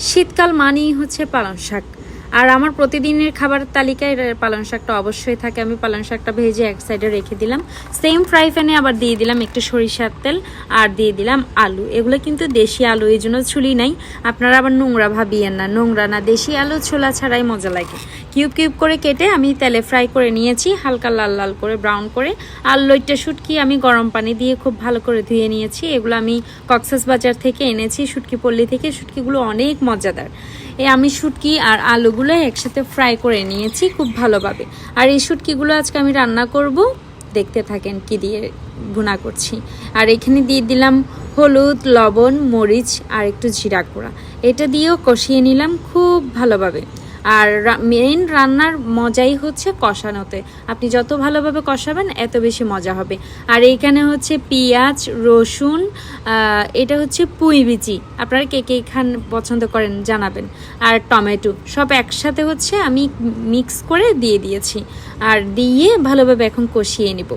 শীতকাল মানেই হচ্ছে পালং শাক। আর আমার প্রতিদিনের খাবার তালিকায় পালং শাকটা অবশ্যই থাকে। আমি পালং শাকটা ভেজে এক সাইডে রেখে দিলাম। সেম ফ্রাই প্যানে আবার দিয়ে দিলাম একটু সরিষার তেল আর দিয়ে দিলাম আলু। এগুলো কিন্তু দেশি আলু, এই জন্য ছুলি নাই। আপনারা আবার নোংরা ভাবিয়েন না, নোংরা না, দেশি আলু ছোলা ছাড়াই মজা লাগে। কিউব কিউব করে কেটে আমি তেলে ফ্রাই করে নিয়েছি, হালকা লাল লাল করে ব্রাউন করে। আর লইট্টা শুটকি আমি গরম পানি দিয়ে খুব ভালো করে ধুয়ে নিয়েছি। এগুলো আমি কক্সবাজার থেকে এনেছি, শুটকি পল্লী থেকে। শুটকিগুলো অনেক মজাদার। আমি শুটকি আর আলুগুলো একসাথে ফ্রাই করে নিয়েছি খুব ভালোভাবে। আর এই শুটকিগুলো আজকে আমি রান্না করব, দেখতে থাকেন কি দিয়ে ভুনা করছি। আর এখানে দিয়ে দিলাম হলুদ, লবণ, মরিচ আর একটু জিরা গুঁড়া। এটা দিয়েও কষিয়ে নিলাম খুব ভালোভাবে। আর মেইন রান্নার মজাই হচ্ছে কষানোতে। আপনি যত ভালোভাবে কষাবেন এত বেশি মজা হবে। আর এইখানে হচ্ছে পেঁয়াজ, রসুন, এটা হচ্ছে পুঁই বিচি, আপনারা কে কে খান পছন্দ করেন জানাবেন, আর টমেটো সব একসাথে হচ্ছে আমি মিক্স করে দিয়ে দিয়েছি। আর দিয়ে ভালোভাবে এখন কষিয়ে নিব।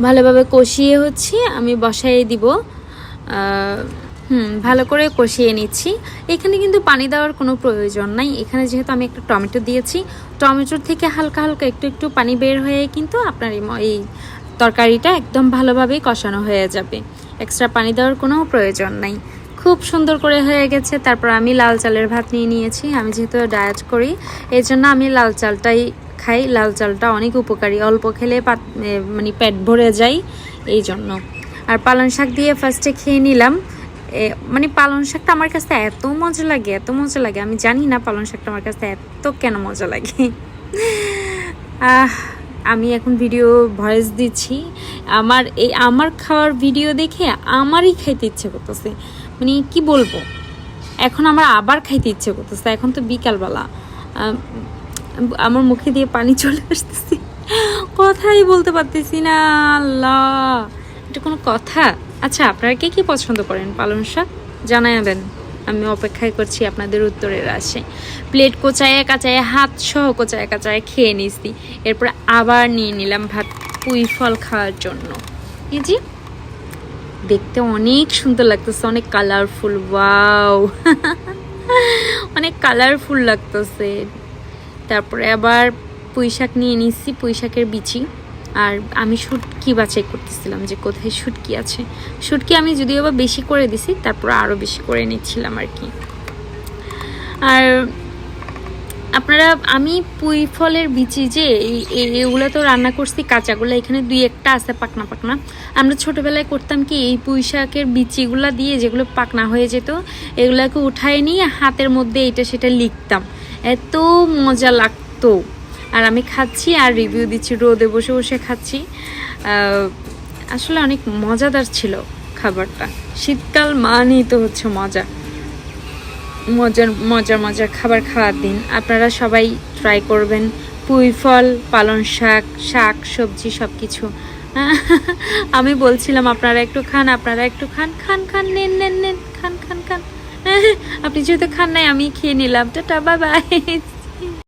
ভালোভাবে কষিয়ে হচ্ছে আমি বসাই দিব। ভালো করে কষিয়ে নিচ্ছি। এখানে কিন্তু পানি দেওয়ার কোনো প্রয়োজন নাই। এখানে যেহেতু আমি একটা টমেটো দিয়েছি, টমেটোর থেকে হালকা হালকা একটু একটু পানি বের হয়ে কিন্তু আপনার এই তরকারিটা একদম ভালোভাবেই কষানো হয়ে যাবে। এক্সট্রা পানি দেওয়ার কোনো প্রয়োজন নাই। খুব সুন্দর করে হয়ে গেছে। তারপর আমি লাল চালের ভাত নিয়ে নিয়েছি। আমি যেহেতু ডায়েট করি এই জন্য আমি লাল চালটাই খাই। লাল চালটা অনেক উপকারী, অল্প খেলে মানে পেট ভরে যায় এই জন্য। আর পালং শাক দিয়ে ফার্স্টে খেয়ে নিলাম। মানে পালং শাকটা আমার কাছে এত মজা লাগে, এত মজা লাগে, আমি জানি না পালং শাকটা আমার কাছে এত কেন মজা লাগে। আমি এখন ভিডিও ভয়েস দিচ্ছি। আমার খাওয়ার ভিডিও দেখে আমারই খাইতে ইচ্ছে করতেছে। মানে কি বলবো, এখন আমার আবার খাইতে ইচ্ছে করতেছে। এখন তো বিকালবেলা, আমার মুখে দিয়ে পানি চলে আসতেছে, কথাই বলতে পারতেছি না। আল্লাহ, এটা কোনো কথা? আচ্ছা, আপনারা কে কি পছন্দ করেন পালং শাক জানাবেন। আমি অপেক্ষায় করছি আপনাদের উত্তরের আশায়। প্লেট কোচায় কাচায়, হাত সহ কোচায় কাচায় খেয়ে নিছি। এরপরে আবার নিয়ে নিলাম ভাত পুঁই ফল খাওয়ার জন্য। এই যে দেখতে অনেক সুন্দর লাগতেছে, অনেক কালারফুল। ওয়াও, অনেক কালারফুল লাগতেছে। তারপরে আবার পুঁই শাক নিয়ে নিচ্ছি, পুঁই শাকের বিচি। আর আমি শুটকি বাছাই করতেছিলাম যে কোথায় শুটকি আছে। শুটকি আমি যদিও বা বেশি করে দিছি, তারপর আরও বেশি করে নিচ্ছিলাম আর কি। আর আপনারা, আমি পুঁই ফলের বিচি যে এগুলো তো রান্না করছি কাঁচাগুলো, এখানে দুই একটা আছে পাকনা পাকনা। আমরা ছোটোবেলায় করতাম কি, এই পুঁই শাকের বিচিগুলো দিয়ে যেগুলো পাকনা হয়ে যেত এগুলোকে উঠায় নিয়ে হাতের মধ্যে এটা সেটা লিখতাম, এত মজা লাগতো। আর আমি খাচ্ছি আর রিভিউ দিচ্ছি, রোদে বসে বসে খাচ্ছি। আসলে অনেক মজাদার ছিল খাবারটা। শীতকাল মানেই তো হচ্ছে মজা, মজার মজার মজার খাবার খাওয়ার দিন। আপনারা সবাই ট্রাই করবেন। পুঁই ফল, পালং শাক, শাক সবজি সব কিছু। আমি বলছিলাম আপনারা একটু খান, আপনারা একটু খান, খান খান, নেন নেন নেন, খান খান খান। আপনি যেহেতু খান নাই, আমি খেয়ে নিলাম। Tata, bye bye.